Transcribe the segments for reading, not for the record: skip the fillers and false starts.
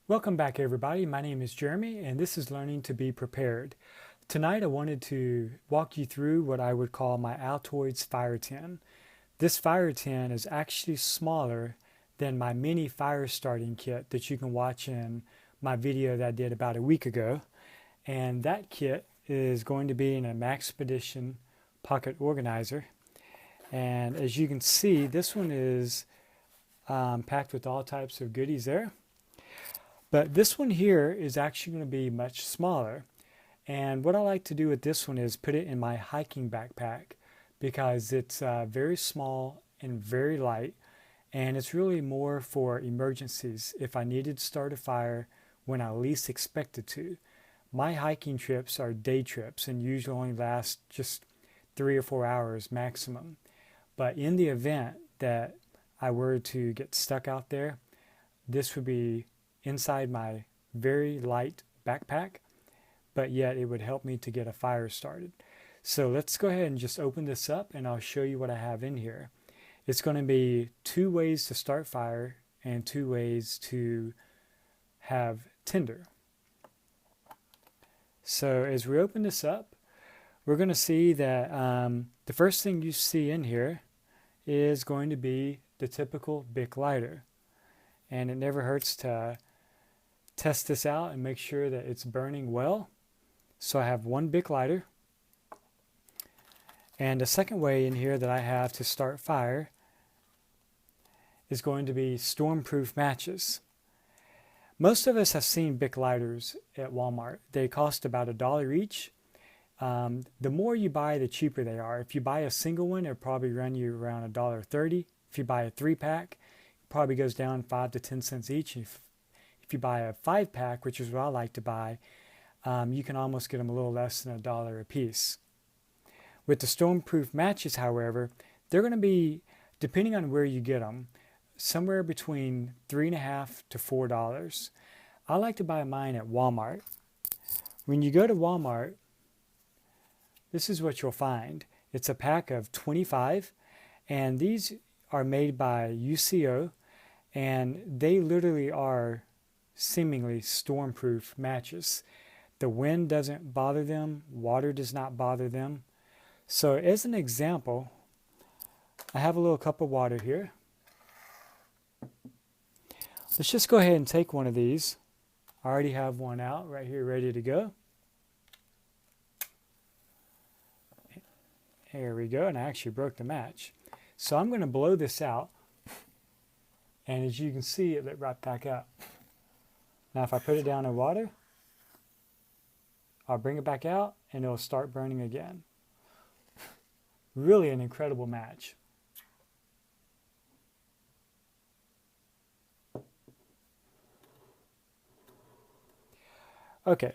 Welcome back, everybody. My name is Jeremy, and this is Learning to Be Prepared. Tonight, I wanted to walk you through what I would call my Altoids fire tin. This fire tin is actually smaller than my mini fire starting kit that you can watch in my video that I did about a week ago. And that kit is going to be in a Maxpedition pocket organizer. And as you can see, this one is packed with all types of goodies there. But this one here is actually going to be much smaller. And what I like to do with this one is put it in my hiking backpack because it's very small and very light. And it's really more for emergencies if I needed to start a fire when I least expected to. My hiking trips are day trips and usually only last just 3 or 4 hours maximum. But in the event that I were to get stuck out there, this would be inside my very light backpack, but yet it would help me to get a fire started. So let's go ahead and just open this up and I'll show you what I have in here. It's going to be 2 ways to start fire and 2 ways to have tinder. So as we open this up, we're going to see that the first thing you see in here is going to be the typical Bic lighter. And it never hurts to test this out and make sure that it's burning well. So I have one Bic lighter. And the second way in here that I have to start fire is going to be storm-proof matches. Most of us have seen Bic lighters at Walmart. They cost about $1 each. The more you buy, the cheaper they are. If you buy a single one, it'll probably run you around $1.30. If you buy a 3-pack, it probably goes down 5 to 10 cents each. If you buy a 5-pack, which is what I like to buy, you can almost get them a little less than $1 a piece. With the stormproof matches, however, they're going to be, depending on where you get them, somewhere between $3.50 to $4. I like to buy mine at Walmart. When you go to Walmart, this is what you'll find. It's a pack of 25, and these are made by UCO, and they literally are seemingly stormproof matches. The wind doesn't bother them, water does not bother them. So as an example, I have a little cup of water here. Let's just go ahead and take one of these. I already have one out right here ready to go. There we go, and I actually broke the match. So I'm going to blow this out, and as you can see, it lit right back up. Now if I put it down in water, I'll bring it back out and it'll start burning again. Really an incredible match. Okay,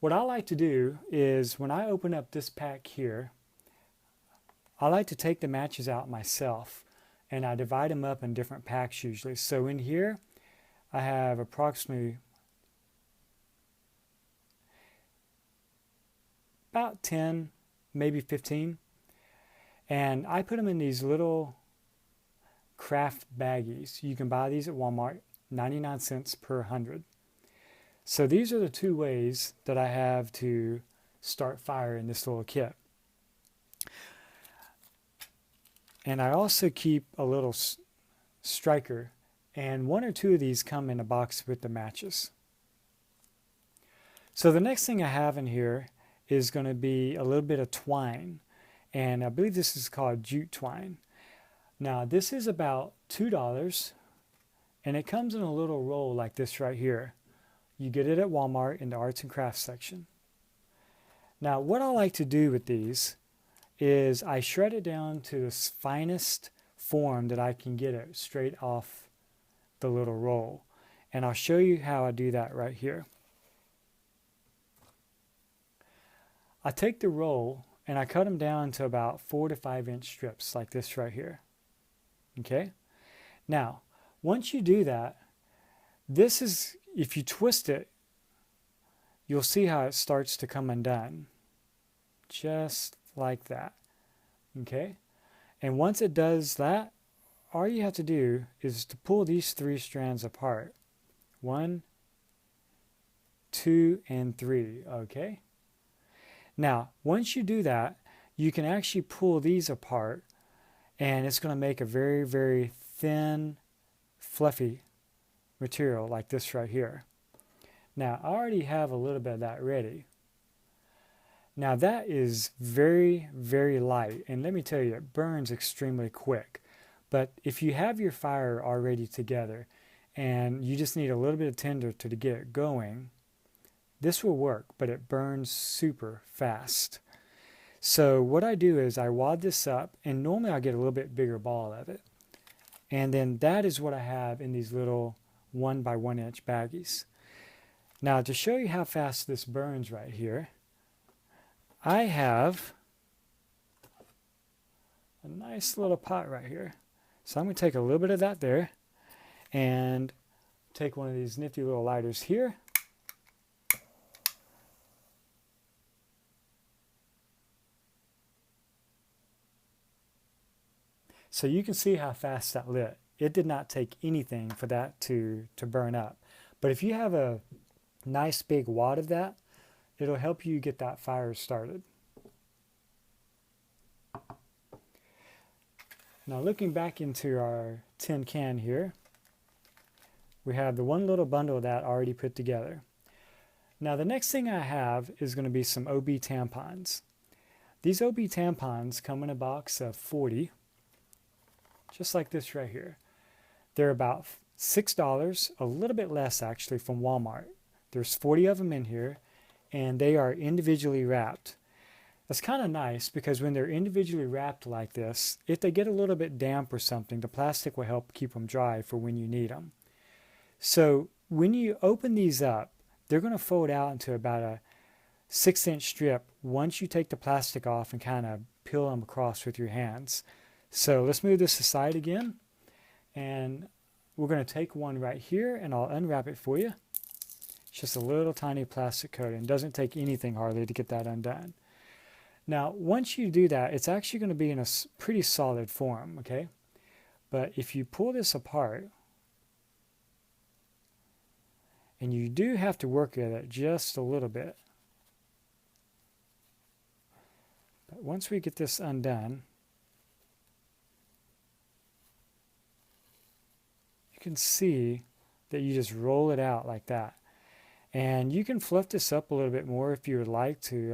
what I like to do is when I open up this pack here, I like to take the matches out myself and I divide them up in different packs usually. So in here, I have approximately about 10, maybe 15. And I put them in these little craft baggies. You can buy these at Walmart, 99 cents per 100. So these are the 2 ways that I have to start fire in this little kit. And I also keep a little striker, and 1 or 2 of these come in a box with the matches. So the next thing I have in here is going to be a little bit of twine, and I believe this is called jute twine. Now this is about $2, and it comes in a little roll like this right here. You get it at Walmart in the arts and crafts section. Now what I like to do with these is I shred it down to the finest form that I can get it straight off the little roll. And I'll show you how I do that right here. I take the roll and I cut them down to about 4 to 5 inch strips like this right here. Okay? Now, once you do that, this is, if you twist it, you'll see how it starts to come undone. Just like that. Okay? And once it does all you have to do is to pull these 3 strands apart. 1, 2, and 3, okay? Now, once you do that, you can actually pull these apart and it's going to make a very, very thin, fluffy material like this right here. Now, I already have a little bit of that ready. Now, that is very, very light, and let me tell you, it burns extremely quick. But if you have your fire already together and you just need a little bit of tinder to get it going, this will work, but it burns super fast. So what I do is I wad this up, and normally I get a little bit bigger ball of it. And then that is what I have in these little 1 by 1 inch baggies. Now to show you how fast this burns right here, I have a nice little pot right here. So I'm going to take a little bit of that there and take one of these nifty little lighters here. So you can see how fast that lit. It did not take anything for that to burn up. But if you have a nice big wad of that, it'll help you get that fire started. Now looking back into our tin can here, we have the one little bundle of that already put together. Now the next thing I have is going to be some OB tampons. These OB tampons come in a box of 40, just like this right here. They're about $6, a little bit less actually from Walmart. There's 40 of them in here, and they are individually wrapped. That's kind of nice because when they're individually wrapped like this, if they get a little bit damp or something, the plastic will help keep them dry for when you need them. So when you open these up, they're going to fold out into about a 6-inch strip once you take the plastic off and kind of peel them across with your hands. So let's move this aside again, and we're going to take one right here and I'll unwrap it for you. It's just a little tiny plastic coating. It doesn't take anything hardly to get that undone. Now, once you do that, it's actually going to be in a pretty solid form, okay? But if you pull this apart, and you do have to work with it just a little bit. But once we get this undone, you can see that you just roll it out like that. And you can fluff this up a little bit more if you would like to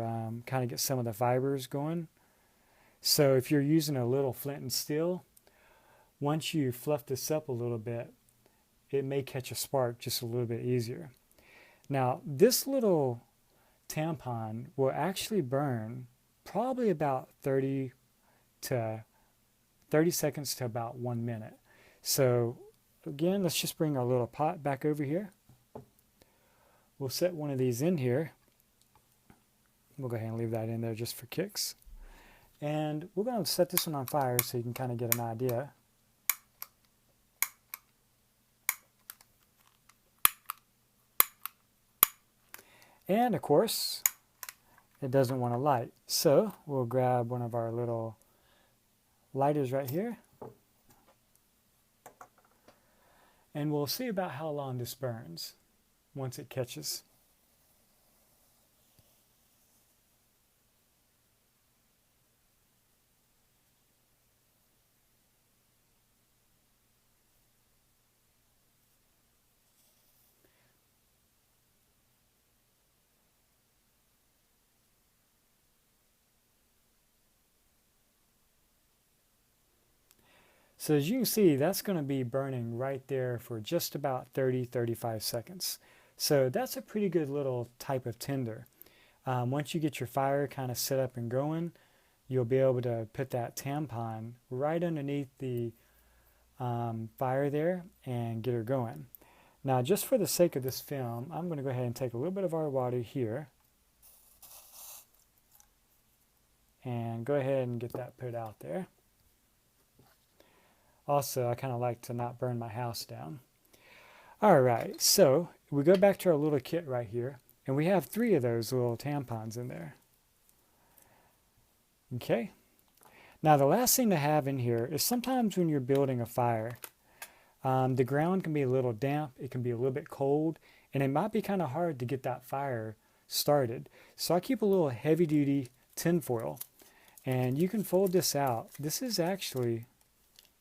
kind of get some of the fibers going. So if you're using a little flint and steel, once you fluff this up a little bit, it may catch a spark just a little bit easier. Now, this little tampon will actually burn probably about 30 seconds to about 1 minute. So again, let's just bring our little pot back over here. We'll set one of these in here. We'll go ahead and leave that in there just for kicks. And we're going to set this one on fire so you can kind of get an idea. And of course, it doesn't want to light. So we'll grab one of our little lighters right here. And we'll see about how long this burns once it catches. So as you can see, that's going to be burning right there for just about 30-35 seconds. So that's a pretty good little type of tinder. Once you get your fire kind of set up and going, you'll be able to put that tampon right underneath the fire there and get her going. Now, just for the sake of this film, I'm going to go ahead and take a little bit of our water here and go ahead and get that put out there. Also, I kind of like to not burn my house down. All right, so we go back to our little kit right here, and we have 3 of those little tampons in there. Okay. Now, the last thing to have in here is sometimes when you're building a fire, the ground can be a little damp, it can be a little bit cold, and it might be kind of hard to get that fire started. So I keep a little heavy duty tin foil, and you can fold this out. This is actually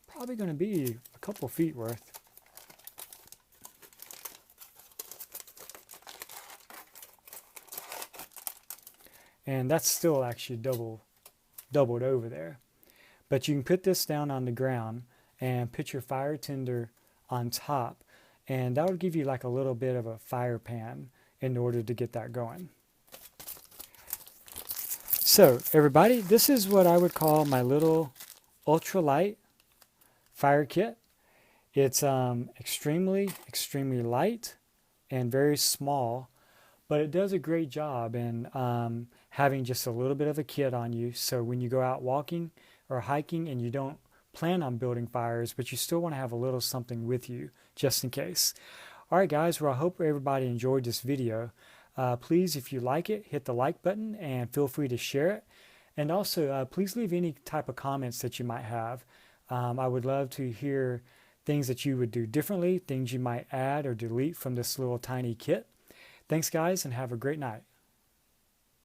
probably going to be a couple feet worth. And that's still actually doubled over there. But you can put this down on the ground and put your fire tinder on top, and that would give you like a little bit of a fire pan in order to get that going. So everybody, this is what I would call my little ultralight fire kit. It's extremely light and very small, but it does a great job in having just a little bit of a kit on you. So when you go out walking or hiking and you don't plan on building fires, but you still want to have a little something with you just in case. All right, guys, well, I hope everybody enjoyed this video. Please, if you like it, hit the like button and feel free to share it. And also, please leave any type of comments that you might have. I would love to hear things that you would do differently, things you might add or delete from this little tiny kit. Thanks, guys, and have a great night.